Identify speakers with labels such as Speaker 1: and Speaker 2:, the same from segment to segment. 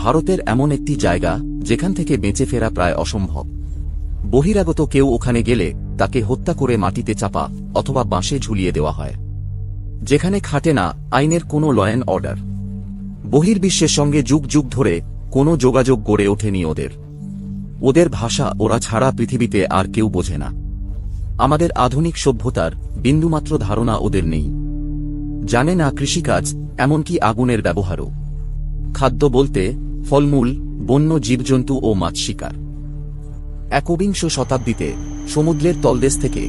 Speaker 1: ভারতের এমন একটি জায়গা যেখান থেকে বেঁচে ফেরা প্রায় অসম্ভব। বহিরাগত কেউ ওখানে গেলে তাকে হত্যা করে মাটিতে চাপা অথবা বাঁশে ঝুলিয়ে দেওয়া হয়। যেখানে খাটে না আইনের কোনো ল অ্যান্ড অর্ডার। বহির্বিশ্বের সঙ্গে যুগ যুগ ধরে কোনো যোগাযোগ গড়ে ওঠেনি ওদের। ওদের ভাষা ওরা ছাড়া পৃথিবীতে আর কেউ বোঝে না। আমাদের আধুনিক সভ্যতার বিন্দুমাত্র ধারণা ওদের নেই। জানে না কৃষিকাজ, এমনকি আগুনের ব্যবহারও। খাদ্য বলতে ফলমূল, বন্য জীবজন্তু ও মাছ শিকার। একবিংশ শতাব্দীতে সমুদ্রের তলদেশ থেকে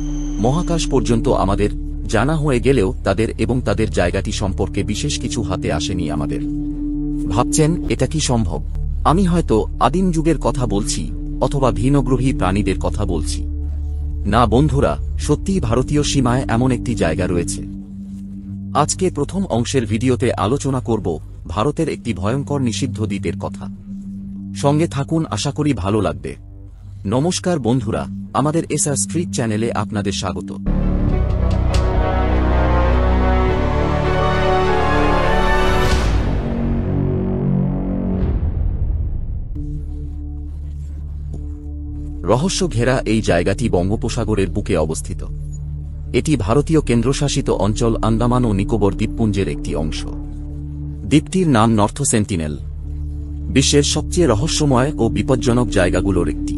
Speaker 1: মহাকাশ পর্যন্ত আমাদের জানা হয়ে গেলেও তাদের এবং তাদের জায়গাটি সম্পর্কে বিশেষ কিছু হাতে আসেনি আমাদের। ভাবছেন এটা কি সম্ভব? আমি হয়তো আদিম যুগের কথা বলছি অথবা ভিনগ্রহী প্রাণীদের কথা বলছি। না বন্ধুরা, সত্যিই ভারতীয় সীমায় এমন একটি জায়গা রয়েছে। আজকে প্রথম অংশের ভিডিওতে আলোচনা করব ভারতের একটি ভয়ঙ্কর নিষিদ্ধ দ্বীপের কথা। সঙ্গে থাকুন, আশা করি ভালো লাগবে। নমস্কার বন্ধুরা, আমাদের এসআর স্ট্রিট চ্যানেলে আপনাদের স্বাগত। রহস্য ঘেরা এই জায়গাটি বঙ্গোপসাগরের বুকে অবস্থিত। এটি ভারতীয় কেন্দ্রশাসিত অঞ্চল আন্দামান ও নিকোবর দ্বীপপুঞ্জের একটি অংশ। দ্বীপটির নাম নর্থ সেন্টিনেল। বিশ্বের সবচেয়ে রহস্যময় ও বিপজ্জনক জায়গাগুলোর একটি।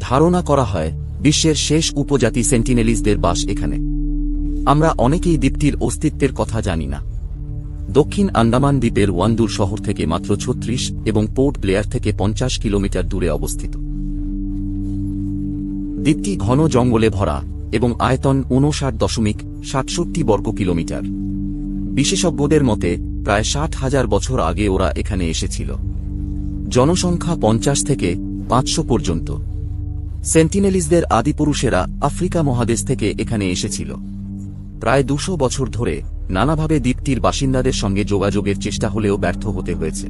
Speaker 1: ধারণা করা হয় বিশ্বের শেষ উপজাতি সেন্টিনেলিসদের বাস এখানে। আমরা অনেকেই দ্বীপটির অস্তিত্বের কথা জানি না। দক্ষিণ আন্দামান দ্বীপের ওয়ান্দুর শহর থেকে মাত্র 36 এবং পোর্ট ব্লেয়ার থেকে 50 কিলোমিটার দূরে অবস্থিত। দ্বীপটি ঘন জঙ্গলে ভরা এবং আয়তন 59.67 বর্গ কিলোমিটার। বিশেষজ্ঞদের মতে প্রায় 60,000 বছর আগে ওরা এখানে এসেছিল। জনসংখ্যা 50 থেকে 500 পর্যন্ত। সেন্টিনেলিসদের আদিপুরুষেরা আফ্রিকা মহাদেশ থেকে এখানে এসেছিল। প্রায় 200 বছর ধরে নানাভাবে দ্বীপটির বাসিন্দাদের সঙ্গে যোগাযোগের চেষ্টা হলেও ব্যর্থ হতে হয়েছে।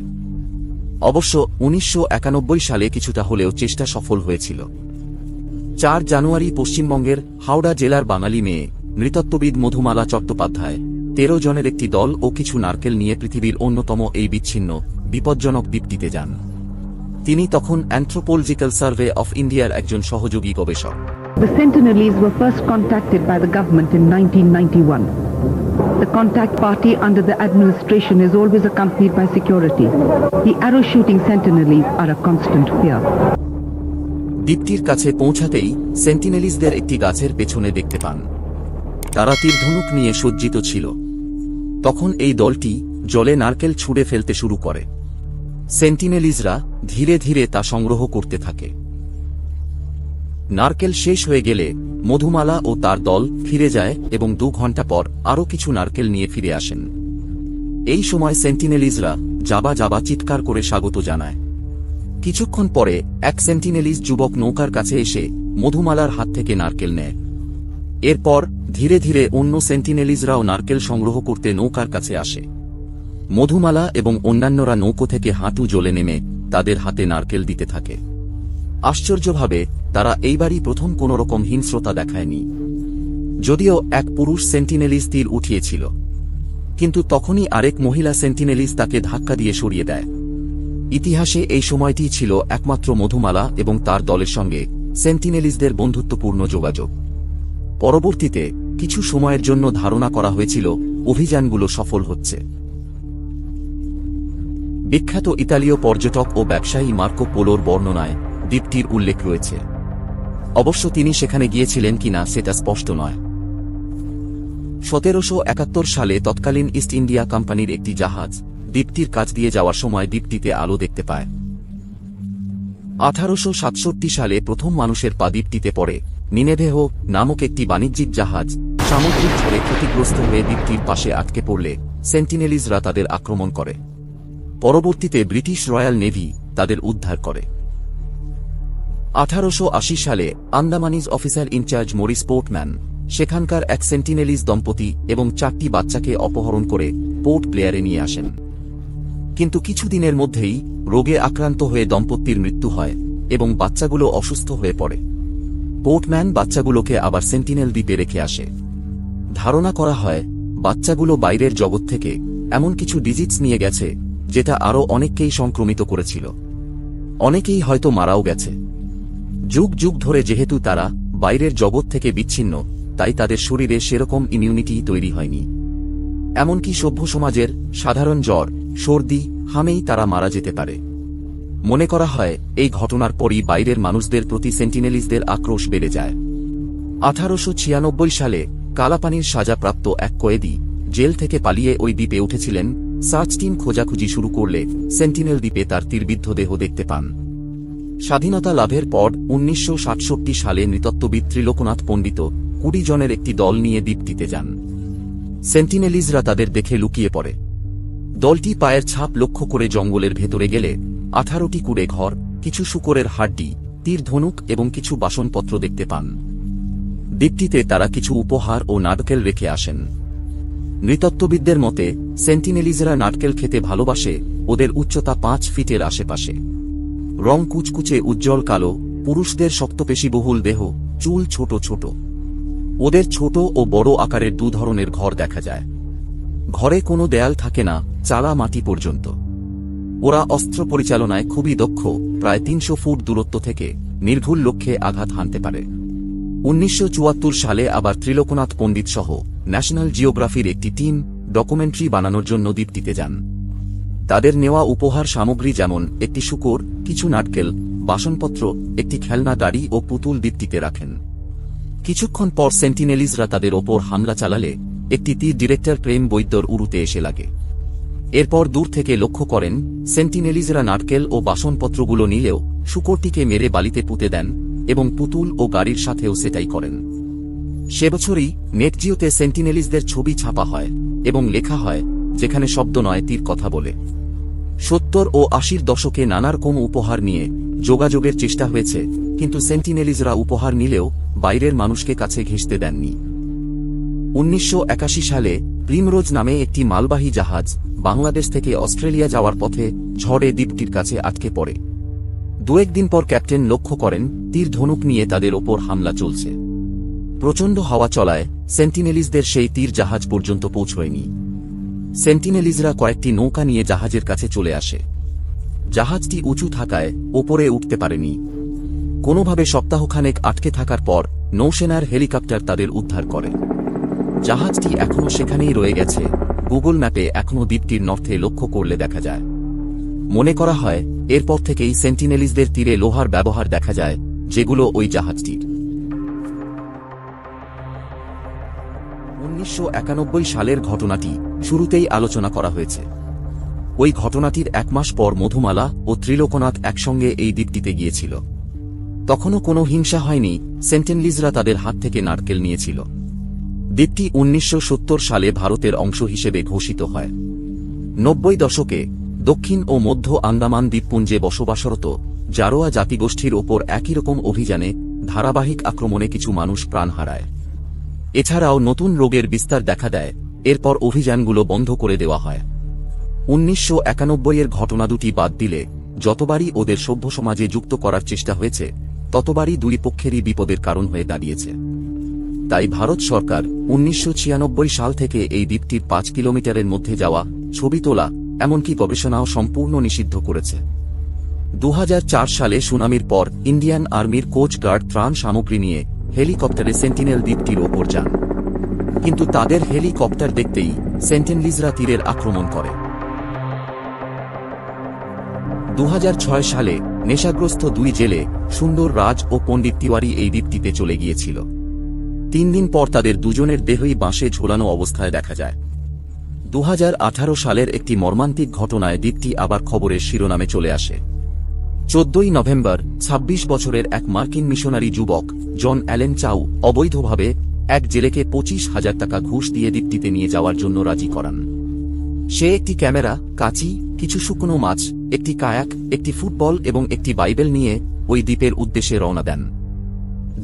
Speaker 1: অবশ্য 1991 সালে কিছুটা হলেও চেষ্টা সফল হয়েছিল। 4 জানুয়ারি পশ্চিমবঙ্গের হাওড়া জেলার বাঙালি মেয়ে নৃতত্ত্ববিদ মধুমালা চট্টোপাধ্যায় 13 জনের একটি দল ও কিছু নারকেল নিয়ে পৃথিবীর অন্যতম এই বিচ্ছিন্ন বিপজ্জনক দ্বীপটিতে যান। তিনি তখন অ্যানথ্রোপোলজিক্যাল সার্ভে অফ ইন্ডিয়ার একজন সহযোগী গবেষক।
Speaker 2: The Sentinelese were first contacted by the government in 1991. The contact party under the administration is always accompanied by security. The arrow-shooting Sentinelese are a constant fear.
Speaker 1: দ্বীপটির কাছে পৌঁছাতেই সেন্টিনেলিসদের একটি গাছের পেছনে দেখতে পান। তারা তীরধনুক নিয়ে সজ্জিত ছিল। তখন এই দলটি জলে নারকেল ছুঁড়ে ফেলতে শুরু করে। সেন্টিনেলিসরা ধীরে ধীরে তা সংগ্রহ করতে থাকে। নারকেল শেষ হয়ে গেলে মধুমালা ও তার দল ফিরে যায় এবং 2 ঘন্টা পর আরও কিছু নারকেল নিয়ে ফিরে আসেন। এই সময় সেন্টিনেলিসরা জাবা জাবা চিৎকার করে স্বাগত জানায়। কিছুক্ষণ পরে এক সেন্টিনেলিস যুবক নৌকার কাছে এসে মধুমালার হাত থেকে নারকেল নেয়। এরপর ধীরে ধীরে অন্য সেন্টিনেলিসরাও নারকেল সংগ্রহ করতে নৌকার কাছে আসে। মধুমালা এবং অন্যান্যরা নৌকো থেকে হাঁটু জলে নেমে তাদের হাতে নারকেল দিতে থাকে। আশ্চর্যভাবে তারা এইবারই প্রথম কোনোরকম হিংস্রতা দেখায়নি। যদিও এক পুরুষ সেন্টিনেলিস তীর উঠিয়েছিল, কিন্তু তখনই আরেক মহিলা সেন্টিনেলিস তাকে ধাক্কা দিয়ে সরিয়ে দেয়। ইতিহাসে এই সময়টি ছিল একমাত্র মধুমালা এবং তার দলের সঙ্গে সেন্টিনেলিসদের বন্ধুত্বপূর্ণ যোগাযোগ। পরবর্তীতে কিছু সময়ের জন্য ধারণা করা হয়েছিল অভিযানগুলো সফল হচ্ছে। বিখ্যাত ইতালীয় পর্যটক ও ব্যবসায়ী মার্কো পোলোর বর্ণনায় দ্বীপটির উল্লেখ রয়েছে। অবশ্য তিনি সেখানে গিয়েছিলেন কিনা সেটা স্পষ্ট নয়। 1771 সালে তৎকালীন ইস্ট ইন্ডিয়া কোম্পানির একটি জাহাজ দ্বীপটির কাছ দিয়ে যাওয়ার সময় দ্বীপটিতে আলো দেখতে পায়। 1867 সালে প্রথম মানুষের পা দ্বীপটিতে পড়ে। নিনেভেহ নামক একটি বাণিজ্যিক জাহাজ সামুদ্রিক ঝড়ে ক্ষতিগ্রস্ত হয়ে দ্বীপটির পাশে আটকে পড়লে সেন্টিনেলিসরা তাদের আক্রমণ করে। পরবর্তীতে ব্রিটিশ রয়্যাল নেভি তাদের উদ্ধার করে। 1880 সালে Andamanese officer in charge Morris Portman সেখানকার এক সেন্টিনেলিস দম্পতি এবং 4টি বাচ্চাকে অপহরণ করে পোর্ট ব্লেয়ারে নিয়ে আসেন। কিন্তু কিছুদিনের মধ্যেই রোগে আক্রান্ত হয়ে দম্পতির মৃত্যু হয় এবং বাচ্চাগুলো অসুস্থ হয়ে পড়ে। পোর্টম্যান বাচ্চাগুলোকে আবার সেন্টিনেল দ্বীপে রেখে আসে। ধারণা করা হয় বাচ্চাগুলো বাইরের জগৎ থেকে এমন কিছু ডিজিটস নিয়ে গেছে যেটা আরও অনেককেই সংক্রমিত করেছিল। অনেকেই হয়তো মারাও গেছে। যুগ যুগ ধরে যেহেতু তারা বাইরের জগৎ থেকে বিচ্ছিন্ন, তাই তাদের শরীরে সেরকম ইমিউনিটি তৈরি হয়নি। এমনকি সভ্য সমাজের সাধারণ জ্বর, সর্দি, হামেই তারা মারা যেতে পারে। মনে করা হয় এই ঘটনার পরই বাইরের মানুষদের প্রতি সেন্টিনেলিজদের আক্রোশ বেড়ে যায়। 1896 সালে কালাপানির সাজাপ্রাপ্ত এক কয়েদি জেল থেকে পালিয়ে ওই দ্বীপে উঠেছিলেন। সার্চ টিম খোঁজাখুঁজি শুরু করলে সেন্টিনেল দ্বীপে তার তীরবিদ্ধ দেহ দেখতে পান। স্বাধীনতা লাভের পর 1967 সালে নৃতত্ত্ববিদ ত্রিলোকনাথ পণ্ডিত 20 জনের একটি দল নিয়ে দ্বীপটিতে যান। সেন্টিনেলিজরা তাদের দেখে লুকিয়ে পড়ে। দলটি পায়ের ছাপ লক্ষ্য করে জঙ্গলের ভেতরে গেলে 18টি কুড়ে ঘর, কিছু শূকরের হাড্ডি, তীর ধনুক এবং কিছু বাসনপত্র দেখতে পান। দ্বীপটিতে তারা কিছু উপহার ও নারকেল রেখে আসেন। নৃতত্ত্ববিদদের মতে সেন্টিনেলিজরা নারকেল খেতে ভালোবাসে। ওদের উচ্চতা 5 ফিটের আশেপাশে, রং কুচকুচে উজ্জ্বল কালো, পুরুষদের শক্তপেশিবহুল দেহ, চুল ছোট ছোট। ওদের ছোট ও বড় আকারের 2 ধরনের ঘর দেখা যায়। ঘরে কোনো দেয়াল থাকে না, চালা মাটি পর্যন্ত। ওরা অস্ত্র পরিচালনায় খুবই দক্ষ, প্রায় 300 ফুট দূরত্ব থেকে নির্ভুল লক্ষ্যে আঘাত হানতে পারে। 1974 সালে আবার ত্রিলোকনাথ পণ্ডিত সহ ন্যাশনাল জিওগ্রাফির একটি টিম ডকুমেন্টারি বানানোর জন্য দ্বীপটিতে যান। তাদের নেওয়া উপহার সামগ্রী যেমন একটি শূকর, কিছু নারকেল, বাসনপত্র, একটি খেলনা গাড়ি ও পুতুল দ্বীপটিতে রাখেন। কিছুক্ষণ পর সেন্টিনেলিজরা তাদের ওপর হামলা চালালে একটি তীর ডিরেক্টর প্রেম বৈদ্যর উরুতে এসে লাগে। এরপর দূর থেকে লক্ষ্য করেন সেন্টিনেলিজরা নারকেল ও বাসনপত্রগুলো নিলেও শূকরটিকে মেরে বালিতে পুঁতে দেন এবং পুতুল ও গাড়ির সাথেও সেটাই করেন। সে বছরই নেটজিওতে সেন্টিনেলিজদের ছবি ছাপা হয় এবং লেখা হয়, যেখানে শব্দ নয় তীর কথা বলে। 70 ও 80 দশকে নানারকম উপহার নিয়ে যোগাযোগের চেষ্টা হয়েছে, কিন্তু সেন্টিনেলিজরা উপহার নিলেও বাইরের মানুষকে কাছে ঘেঁষতে দেননি। 1981 সালে প্রিমরোজ নামে একটি মালবাহী জাহাজ বাংলাদেশ থেকে অস্ট্রেলিয়া যাওয়ার পথে ঝড়ে দ্বীপটির কাছে আটকে পড়ে। 2-1 দিন পর ক্যাপ্টেন লক্ষ্য করেন তীর ধনুক নিয়ে তাদের ওপর হামলা চলছে। প্রচণ্ড হাওয়া চলায় সেন্টিনেলিজদের সেই তীর জাহাজ পর্যন্ত পৌঁছয়নি। সেন্টিনেলিজরা কয়েকটি নৌকা নিয়ে জাহাজের কাছে চলে আসে। জাহাজটি উঁচু থাকায় ওপরে উঠতে পারেনি। কোনোভাবে সপ্তাহখানেক আটকে থাকার পর নৌসেনার হেলিকপ্টার তাদের উদ্ধার করে। জাহাজটি এখনও সেখানেই রয়ে গেছে। গুগল ম্যাপে এখনও দ্বীপটির নর্থে লক্ষ্য করলে দেখা যায়। মনে করা হয় এরপর থেকেই সেন্টিনেলিজদের তীরে লোহার ব্যবহার দেখা যায়, যেগুলো ওই জাহাজটির। 1991 সালের ঘটনাটি শুরুতেই আলোচনা করা হয়েছে। ওই ঘটনাটির 1 মাস পর মধুমালা ও ত্রিলোকনাথ একসঙ্গে এই দ্বীপটিতে গিয়েছিল। তখনও কোনো হিংসা হয়নি। সেন্টিনেলিজরা তাদের হাত থেকে নারকেল নিয়েছিল। দ্বীপটি 1970 সালে ভারতের অংশ হিসেবে ঘোষিত হয়। 90 দশকে দক্ষিণ ও মধ্য আন্দামান দ্বীপপুঞ্জে বসবাসরত জারোয়া জাতিগোষ্ঠীর ওপর একই রকম অভিযানে ধারাবাহিক আক্রমণে কিছু মানুষ প্রাণ হারায়। এছাড়াও নতুন রোগের বিস্তার দেখা দেয়। এরপর অভিযানগুলো বন্ধ করে দেওয়া হয়। 1991-এর ঘটনা দুটি বাদ দিলে যতবারই ওদের সভ্য সমাজে যুক্ত করার চেষ্টা হয়েছে, ততবারই দুই পক্ষেরই বিপদের কারণ হয়ে দাঁড়িয়েছে। তাই ভারত সরকার 1996 সাল থেকে এই দ্বীপটির 5 কিলোমিটারের মধ্যে যাওয়া, ছবি তোলা, এমনকি গবেষণাও সম্পূর্ণ নিষিদ্ধ করেছে। 2004 সালে সুনামির পর ইন্ডিয়ান আর্মির কোস্ট গার্ড ত্রাণ সামগ্রী নিয়ে হেলিকপ্টারে সেন্টিনেল দ্বীপটির ওপর যান, কিন্তু তাদের হেলিকপ্টার দেখতেই সেন্টিনেলিজরা তীরের আক্রমণ করে। 2006 সালে নেশাগ্রস্ত 2 জেলে সুন্দর রাজ ও পণ্ডিত তিওয়ারি এই দ্বীপটিতে চলে গিয়েছিল। 3 দিন পর তাদের দুজনের দেহই বাঁশে ঝোলানো অবস্থায় দেখা যায়। 2018 সালের একটি মর্মান্তিক ঘটনায় দ্বীপটি আবার খবরের শিরোনামে চলে আসে। 14 নভেম্বর 26 বছরের এক মার্কিন মিশনারি যুবক জন অ্যালেন চাউ অবৈধভাবে এক জেলেকে 25,000 টাকা ঘুষ দিয়ে দ্বীপটিতে নিয়ে যাওয়ার জন্য রাজি করান। সে একটি ক্যামেরা, কাঁচি, কিছু শুকনো মাছ, একটি কায়াক, একটি ফুটবল এবং একটি বাইবেল নিয়ে ওই দ্বীপের উদ্দেশ্যে রওনা দেন।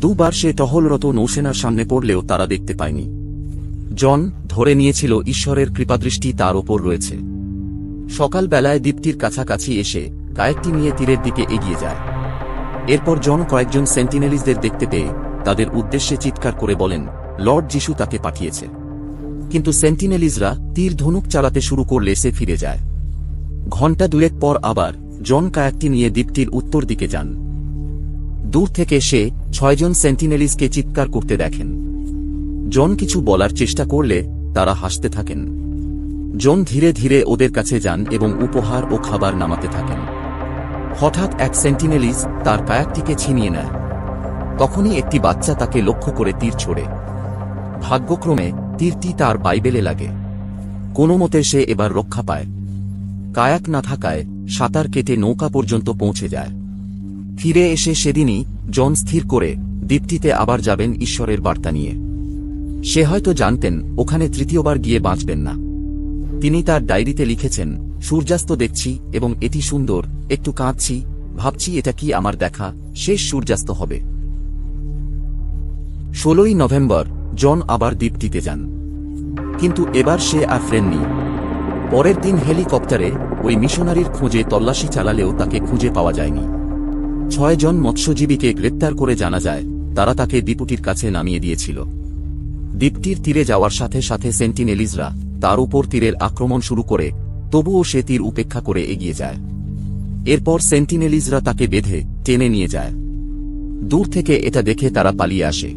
Speaker 1: 2 বার সে টহলরত নৌসেনার সামনে পড়লেও তারা দেখতে পায়নি। জন ধরে নিয়েছিল ঈশ্বরের কৃপাদৃষ্টি তার ওপর রয়েছে। সকালবেলায় দ্বীপটির কাছাকাছি এসে কায়াকটি নিয়ে তীরের দিকে এগিয়ে যায়। এরপর জন কয়েকজন সেন্টিনেলিজদের দেখতে পেয়ে তাদের উদ্দেশ্যে চিৎকার করে বলেন, লর্ড যিশু তাকে পাঠিয়েছে। কিন্তু সেন্টিনেলিজরা তীর ধনুক চালাতে শুরু করলে সে ফিরে যায়। ঘণ্টা দুয়েক পর আবার জন কায়াকটি নিয়ে দ্বীপটির উত্তর দিকে যান। দূর থেকে সে 6 জন সেন্টিনেলিজকে চিৎকার করতে দেখেন। জন কিছু বলার চেষ্টা করলে তারা হাসতে থাকেন। জন ধীরে ধীরে ওদের কাছে যান এবং উপহার ও খাবার নামাতে থাকেন। হঠাৎ এক সেন্টিনেলিজ তার কায়াকটিকে ছিনিয়ে নেয়। তখনই একটি বাচ্চা তাকে লক্ষ্য করে তীর ছোড়ে। ভাগ্যক্রমে তীরটি তার বাইবেলে লাগে। কোনো মতে সে এবার রক্ষা পায়। কায়াক না থাকায় সাঁতার কেটে নৌকা পর্যন্ত পৌঁছে যায়। ফিরে এসে সেদিনই জন স্থির করে দ্বীপটিতে আবার যাবেন ঈশ্বরের বার্তা নিয়ে। সে হয়তো জানতেন ওখানে তৃতীয়বার গিয়ে বাঁচবেন না। তিনি তার ডায়েরিতে লিখেছেন, সূর্যাস্ত দেখছি এবং এটি সুন্দর, একটু কাঁদছি, ভাবছি এটা কি আমার দেখা শেষ সূর্যাস্ত হবে। 16ই নভেম্বর জন আবার দ্বীপটিতে যান। কিন্তু এবার সে আর ফেরেননি। পরের দিন হেলিকপ্টারে ওই মিশনারির খোঁজে তল্লাশি চালালেও তাকে খুঁজে পাওয়া যায়নি। 6 জন মৎস্যজীবীকে গ্রেপ্তার করে জানা যায় তারা তাকে দ্বীপটির কাছে নামিয়ে দিয়েছিল। দ্বীপটির তীরে যাওয়ার সাথে সাথে সেন্টিনেলিজরা তার উপর তীরের আক্রমণ শুরু করে, তবুও সে তীর উপেক্ষা করে এগিয়ে যায়। এরপর সেন্টিনেলিজরা তাকে বেঁধে টেনে নিয়ে যায়। দূর থেকে এটা দেখে তারা পালিয়ে আসে।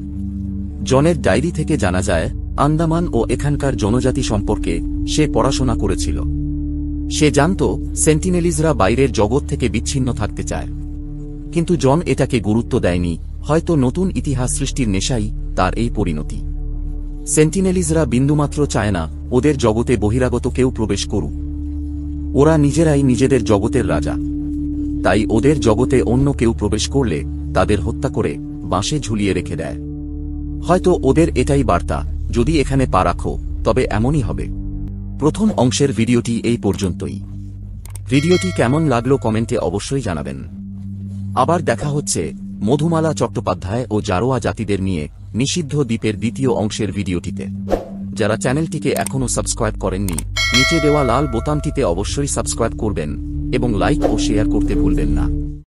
Speaker 1: জনের ডায়েরি থেকে জানা যায় আন্দামান ও এখানকার জনজাতি সম্পর্কে সে পড়াশোনা করেছিল। সে জানত সেন্টিনেলিজরা বাইরের জগৎ থেকে বিচ্ছিন্ন থাকতে চায়। কিন্তু জন এটাকে গুরুত্ব দেয়নি। হয়তো নতুন ইতিহাস সৃষ্টির নেশাই তার এই পরিণতি। সেন্টিনেলিজরা বিন্দুমাত্র চায় না ওদের জগতে বহিরাগত কেউ প্রবেশ করুক। ওরা নিজেরাই নিজেদের জগতের রাজা। তাই ওদের জগতে অন্য কেউ প্রবেশ করলে তাদের হত্যা করে বাঁশে ঝুলিয়ে রেখে দেয়। হয়তো ওদের এটাই বার্তা, যদি এখানে পা রাখো তবে এমনই হবে। প্রথম অংশের ভিডিওটি এই পর্যন্তই। ভিডিওটি কেমন লাগলো কমেন্টে অবশ্যই জানাবেন। আবার দেখা হচ্ছে মধুমালা চট্টোপাধ্যায় ও জারোয়া জাতিদের নিয়ে নিষিদ্ধ দ্বীপের দ্বিতীয় অংশের ভিডিওটিতে। যারা চ্যানেলটিকে এখনও সাবস্ক্রাইব করেননি, নিচে দেওয়া লাল বোতামটিতে অবশ্যই সাবস্ক্রাইব করবেন এবং লাইক ও শেয়ার করতে ভুলবেন না।